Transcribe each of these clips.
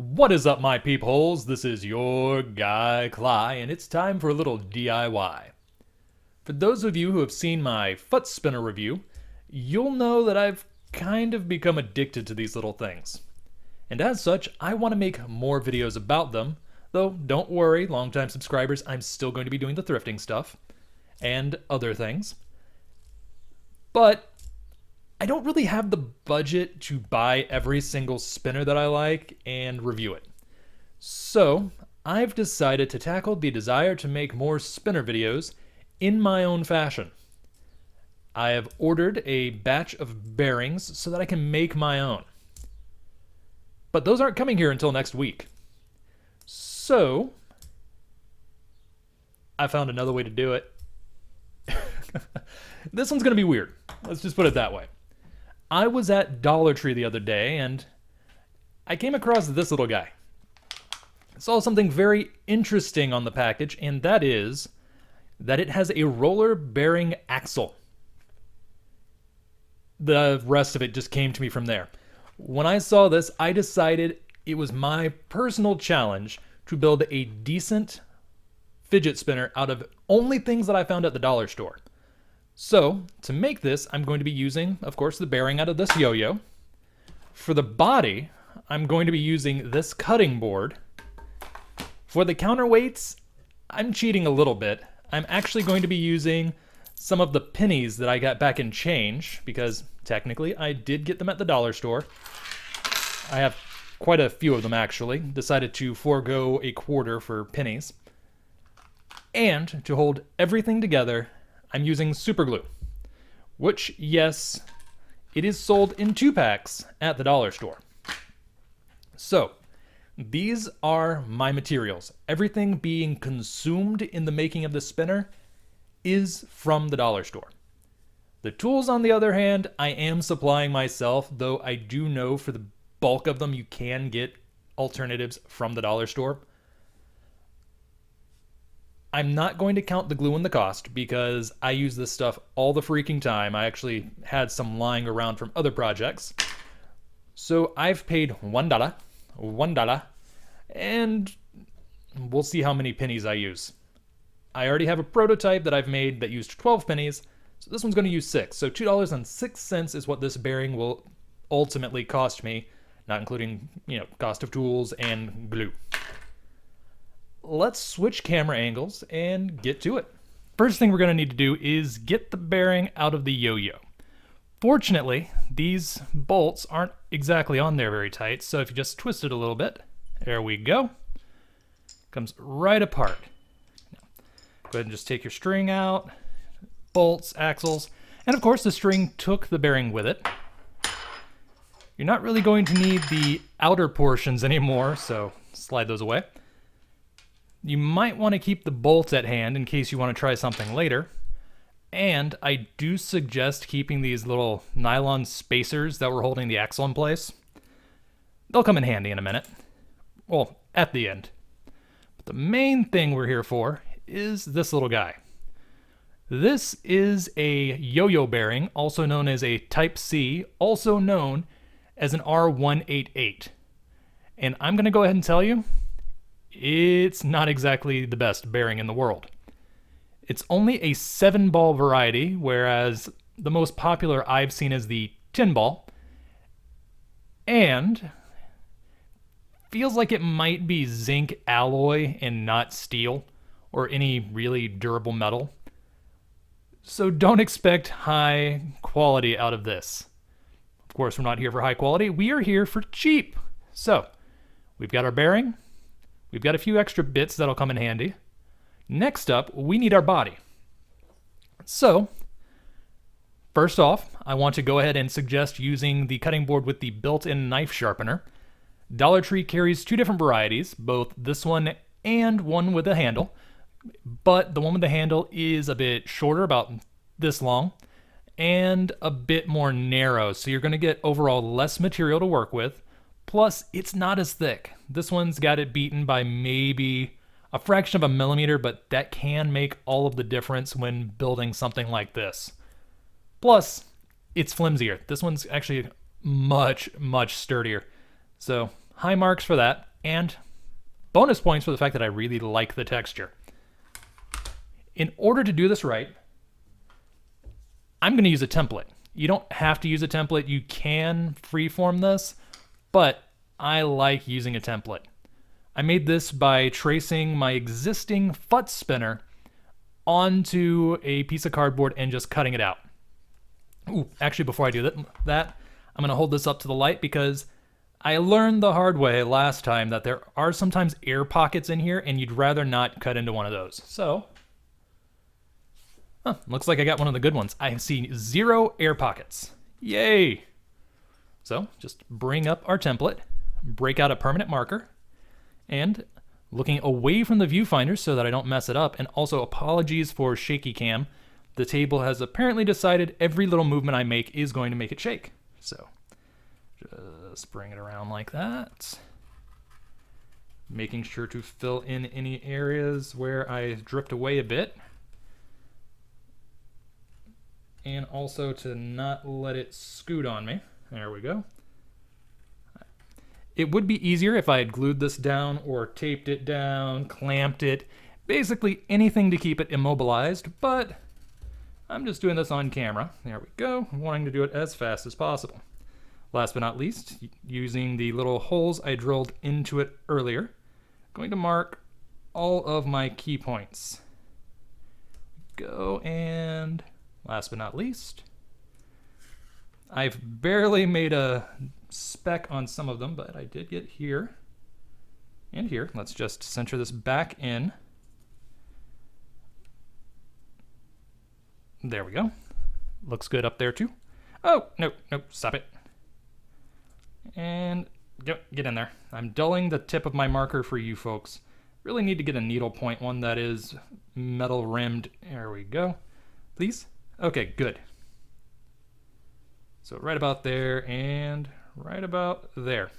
What is up, my peepholes? This is your guy Cly, and it's time for a little DIY. For those of you who have seen my Futz Spinner review, you'll know that I've kind of become addicted to these little things. And as such, I want to make more videos about them, though don't worry, longtime subscribers, I'm still going to be doing the thrifting stuff and other things. But I don't really have the budget to buy every single spinner that I like and review it. So I've decided to tackle the desire to make more spinner videos in my own fashion. I have ordered a batch of bearings so that I can make my own. But those aren't coming here until next week. So I found another way to do it. This one's going to be weird. Let's just put it that way. I was at Dollar Tree the other day and I came across this little guy. I saw something very interesting on the package, and that is that it has a roller bearing axle. The rest of it just came to me from there. When I saw this, I decided it was my personal challenge to build a decent fidget spinner out of only things that I found at the dollar store. So, to make this, I'm going to be using, of course, the bearing out of this yo-yo. For the body, I'm going to be using this cutting board. For the counterweights, I'm cheating a little bit. I'm actually going to be using some of the pennies that I got back in change, because technically I did get them at the dollar store. I have quite a few of them, actually. Decided to forego a quarter for pennies. And to hold everything together, I'm using super glue, which, yes, it is sold in 2-packs at the dollar store. So, these are my materials. Everything being consumed in the making of the spinner is from the dollar store. The tools, on the other hand, I am supplying myself, though I do know for the bulk of them you can get alternatives from the dollar store. I'm not going to count the glue in the cost because I use this stuff all the freaking time. I actually had some lying around from other projects. So I've paid $1, and we'll see how many pennies I use. I already have a prototype that I've made that used 12 pennies, so this one's going to use 6. So $2.06 is what this bearing will ultimately cost me, not including, cost of tools and glue. Let's switch camera angles and get to it. First thing we're going to need to do is get the bearing out of the yo-yo. Fortunately, these bolts aren't exactly on there very tight, so if you just twist it a little bit, there we go. Comes right apart. Now, go ahead and just take your string out, bolts, axles, and of course the string took the bearing with it. You're not really going to need the outer portions anymore, so slide those away. You might want to keep the bolts at hand in case you want to try something later. And I do suggest keeping these little nylon spacers that were holding the axle in place. They'll come in handy in a minute. Well, at the end. But the main thing we're here for is this little guy. This is a yo-yo bearing, also known as a Type C, also known as an R188. And I'm going to go ahead and tell you, it's not exactly the best bearing in the world. It's only a 7-ball variety, whereas the most popular I've seen is the 10-ball. And feels like it might be zinc alloy and not steel, or any really durable metal. So don't expect high quality out of this. Of course, we're not here for high quality. We are here for cheap. So, we've got our bearing. We've got a few extra bits that'll come in handy. Next up, we need our body. So, first off, I want to go ahead and suggest using the cutting board with the built-in knife sharpener. Dollar Tree carries 2 different varieties, both this one and one with a handle. But the one with the handle is a bit shorter, about this long, and a bit more narrow, so you're going to get overall less material to work with. Plus, it's not as thick. This one's got it beaten by maybe a fraction of a millimeter, but that can make all of the difference when building something like this. Plus, it's flimsier. This one's actually much, much sturdier. So, high marks for that. and bonus points for the fact that I really like the texture. In order to do this right, I'm going to use a template. You don't have to use a template. You can freeform this, but I like using a template. I made this by tracing my existing Futz Spinner onto a piece of cardboard and just cutting it out. Ooh, actually, before I do that, I'm going to hold this up to the light because I learned the hard way last time that there are sometimes air pockets in here and you'd rather not cut into one of those. So, looks like I got one of the good ones. I see 0 air pockets. Yay! So, just bring up our template, break out a permanent marker, and looking away from the viewfinder so that I don't mess it up, and also apologies for shaky cam. The table has apparently decided every little movement I make is going to make it shake. So, just bring it around like that. Making sure to fill in any areas where I drift away a bit. And also to not let it scoot on me. There we go. It would be easier if I had glued this down or taped it down, clamped it, basically anything to keep it immobilized, but I'm just doing this on camera. There we go, wanting to do it as fast as possible. Last but not least, using the little holes I drilled into it earlier, going to mark all of my key points. Go, and last but not least, I've barely made a speck on some of them, but I did get here and here. Let's just center this back in. There we go. Looks good up there too. Oh, no, stop it. And get in there. I'm dulling the tip of my marker for you folks. Really need to get a needle point, one that is metal rimmed. There we go. Please? Okay, good. So right about there and right about there.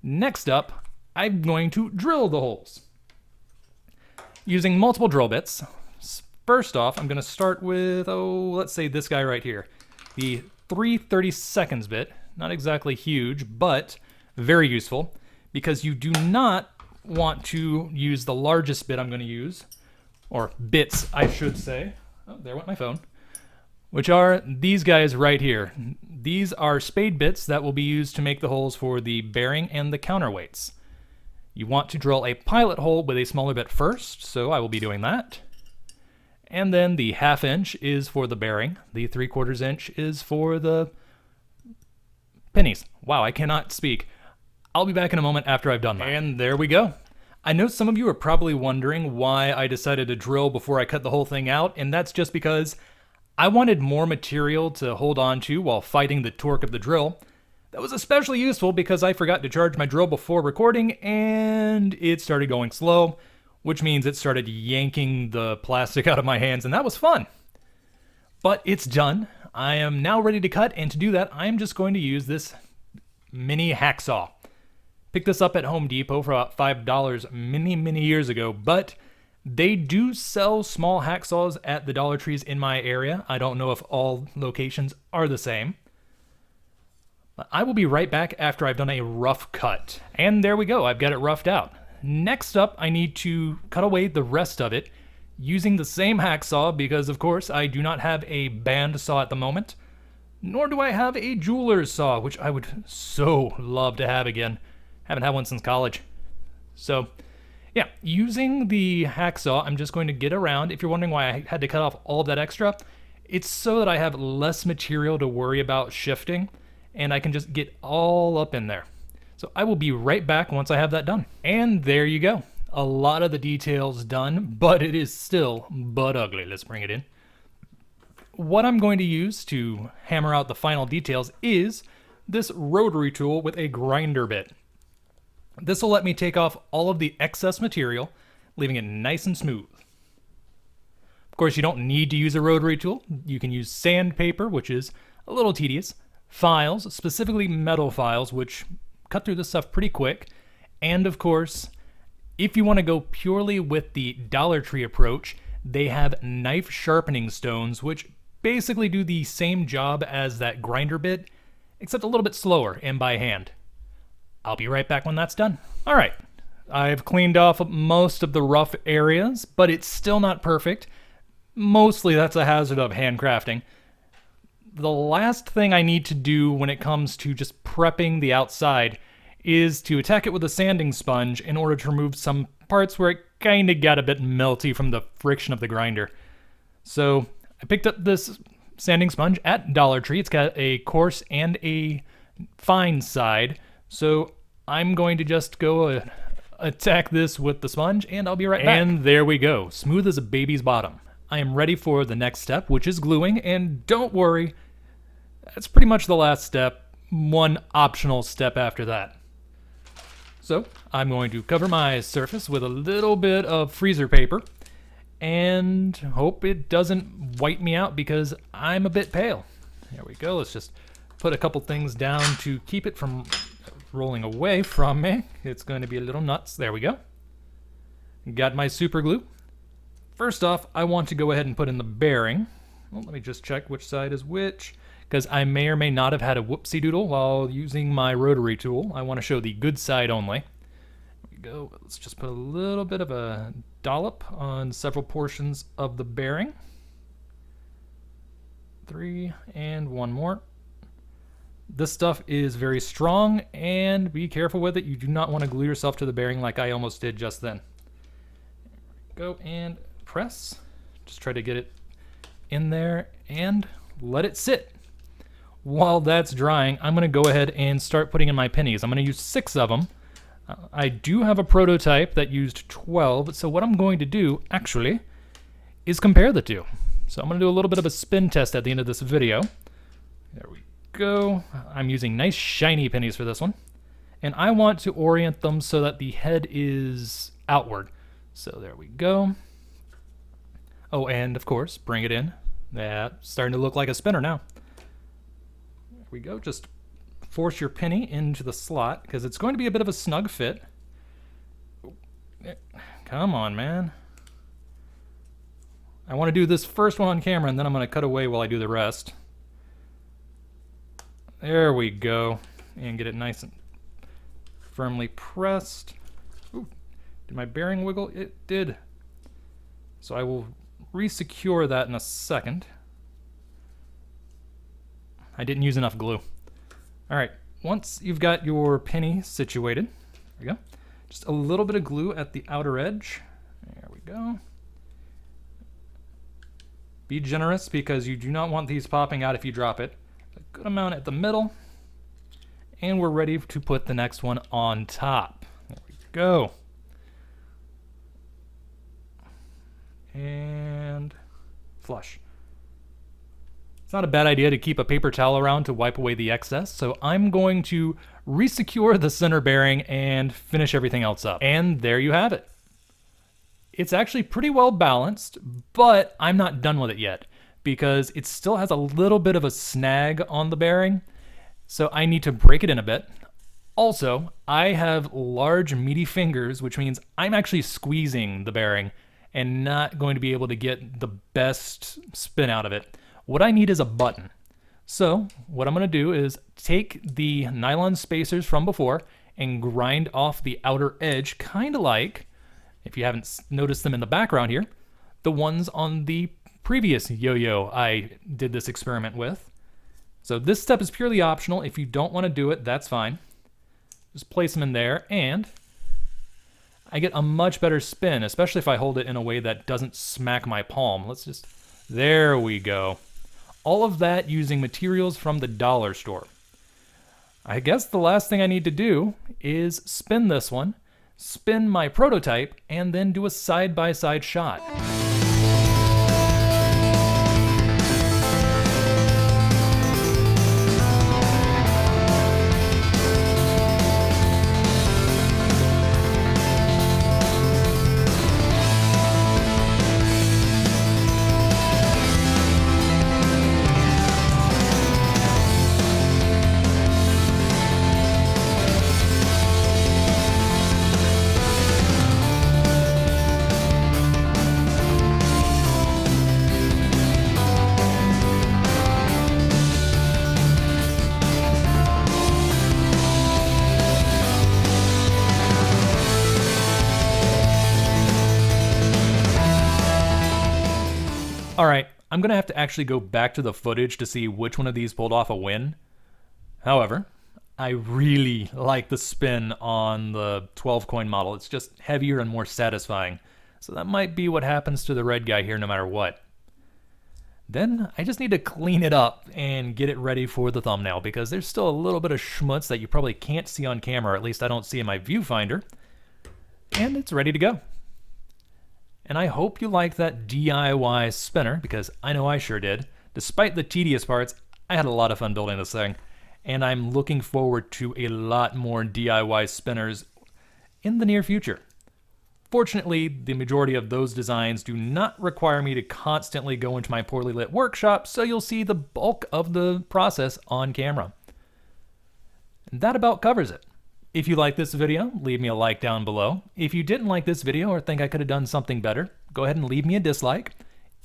Next up, I'm going to drill the holes. Using multiple drill bits. First off, I'm going to start with, let's say this guy right here. The 3/32 bit. Not exactly huge, but very useful because you do not want to use the largest bit I'm going to use, or bits, I should say. Oh, there went my phone. Which are these guys right here. These are spade bits that will be used to make the holes for the bearing and the counterweights. You want to drill a pilot hole with a smaller bit first, so I will be doing that. And then the 1/2 inch is for the bearing. The 3/4 inch is for the pennies. Wow, I cannot speak. I'll be back in a moment after I've done that. And there we go. I know some of you are probably wondering why I decided to drill before I cut the whole thing out, and that's just because I wanted more material to hold on to while fighting the torque of the drill. That was especially useful because I forgot to charge my drill before recording, and it started going slow, which means it started yanking the plastic out of my hands, and that was fun. But it's done. I am now ready to cut, and to do that, I'm just going to use this mini hacksaw. Picked this up at Home Depot for about $5 many years ago, but they do sell small hacksaws at the Dollar Trees in my area. I don't know if all locations are the same. But I will be right back after I've done a rough cut. And there we go, I've got it roughed out. Next up, I need to cut away the rest of it using the same hacksaw because, of course, I do not have a band saw at the moment, nor do I have a jeweler's saw, which I would so love to have again. Haven't had one since college. So, yeah, using the hacksaw, I'm just going to get around. If you're wondering why I had to cut off all of that extra, it's so that I have less material to worry about shifting, and I can just get all up in there. So I will be right back once I have that done. And there you go. A lot of the details done, but it is still butt ugly. Let's bring it in. What I'm going to use to hammer out the final details is this rotary tool with a grinder bit. This will let me take off all of the excess material, leaving it nice and smooth. Of course, you don't need to use a rotary tool. You can use sandpaper, which is a little tedious, files, specifically metal files, which cut through this stuff pretty quick, and of course, if you want to go purely with the Dollar Tree approach, they have knife sharpening stones, which basically do the same job as that grinder bit, except a little bit slower and by hand. I'll be right back when that's done. All right, I've cleaned off most of the rough areas, but it's still not perfect. Mostly that's a hazard of handcrafting. The last thing I need to do when it comes to just prepping the outside is to attack it with a sanding sponge in order to remove some parts where it kind of got a bit melty from the friction of the grinder. So I picked up this sanding sponge at Dollar Tree. It's got a coarse and a fine side. So I'm going to just go attack this with the sponge, and I'll be right back. And there we go, smooth as a baby's bottom. I am ready for the next step, which is gluing, and don't worry, that's pretty much the last step. One optional step after that. So I'm going to cover my surface with a little bit of freezer paper and hope it doesn't white me out because I'm a bit pale. There we go. Let's just put a couple things down to keep it from rolling away from me. It's going to be a little nuts. There we go. Got my super glue. First off, I want to go ahead and put in the bearing. Well, let me just check which side is which, because I may or may not have had a whoopsie doodle while using my rotary tool. I want to show the good side only. There we go. Let's just put a little bit of a dollop on several portions of the bearing. 3 and one more. This stuff is very strong, and be careful with it. You do not want to glue yourself to the bearing like I almost did just then. Go and press. Just try to get it in there and let it sit. While that's drying, I'm going to go ahead and start putting in my pennies. I'm going to use 6 of them. I do have a prototype that used 12, so what I'm going to do, actually, is compare the two. So I'm going to do a little bit of a spin test at the end of this video. There we go. I'm using nice shiny pennies for this one. And I want to orient them so that the head is outward. So there we go. Oh, and of course, bring it in. That's starting to look like a spinner now. There we go. Just force your penny into the slot because it's going to be a bit of a snug fit. Come on, man. I want to do this first one on camera, and then I'm going to cut away while I do the rest. There we go. And get it nice and firmly pressed. Ooh, did my bearing wiggle? It did. So I will re-secure that in a second. I didn't use enough glue. All right, once you've got your penny situated, there we go. Just a little bit of glue at the outer edge. There we go. Be generous because you do not want these popping out if you drop it. A good amount at the middle. And we're ready to put the next one on top. There we go. And flush. It's not a bad idea to keep a paper towel around to wipe away the excess, so I'm going to re-secure the center bearing and finish everything else up. And there you have it. It's actually pretty well balanced, but I'm not done with it yet because it still has a little bit of a snag on the bearing, so I need to break it in a bit. Also, I have large meaty fingers, which means I'm actually squeezing the bearing and not going to be able to get the best spin out of it. What I need is a button. So what I'm going to do is take the nylon spacers from before and grind off the outer edge, kind of like, if you haven't noticed them in the background here, the ones on the previous yo-yo I did this experiment with. So this step is purely optional. If you don't want to do it, that's fine. Just place them in there, and I get a much better spin, especially if I hold it in a way that doesn't smack my palm. There we go. All of that using materials from the dollar store. I guess the last thing I need to do is spin this one, spin my prototype, and then do a side-by-side shot. Alright, I'm going to have to actually go back to the footage to see which one of these pulled off a win. However, I really like the spin on the 12 coin model. It's just heavier and more satisfying. So that might be what happens to the red guy here no matter what. Then I just need to clean it up and get it ready for the thumbnail because there's still a little bit of schmutz that you probably can't see on camera, or at least I don't see in my viewfinder. And it's ready to go. And I hope you liked that DIY spinner because I know I sure did. Despite the tedious parts, I had a lot of fun building this thing. And I'm looking forward to a lot more DIY spinners in the near future. Fortunately, the majority of those designs do not require me to constantly go into my poorly lit workshop, so you'll see the bulk of the process on camera. And that about covers it. If you like this video, leave me a like down below. If you didn't like this video or think I could have done something better, go ahead and leave me a dislike.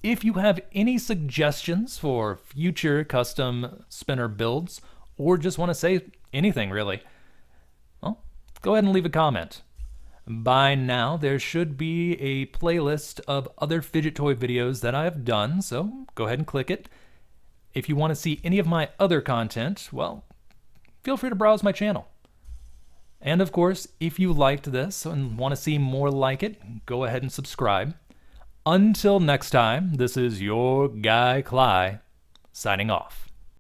If you have any suggestions for future custom spinner builds, or just want to say anything really, well, go ahead and leave a comment. By now, there should be a playlist of other fidget toy videos that I've done, so go ahead and click it. If you want to see any of my other content, well, feel free to browse my channel. And of course, if you liked this and want to see more like it, go ahead and subscribe. Until next time, this is your guy Cly, signing off.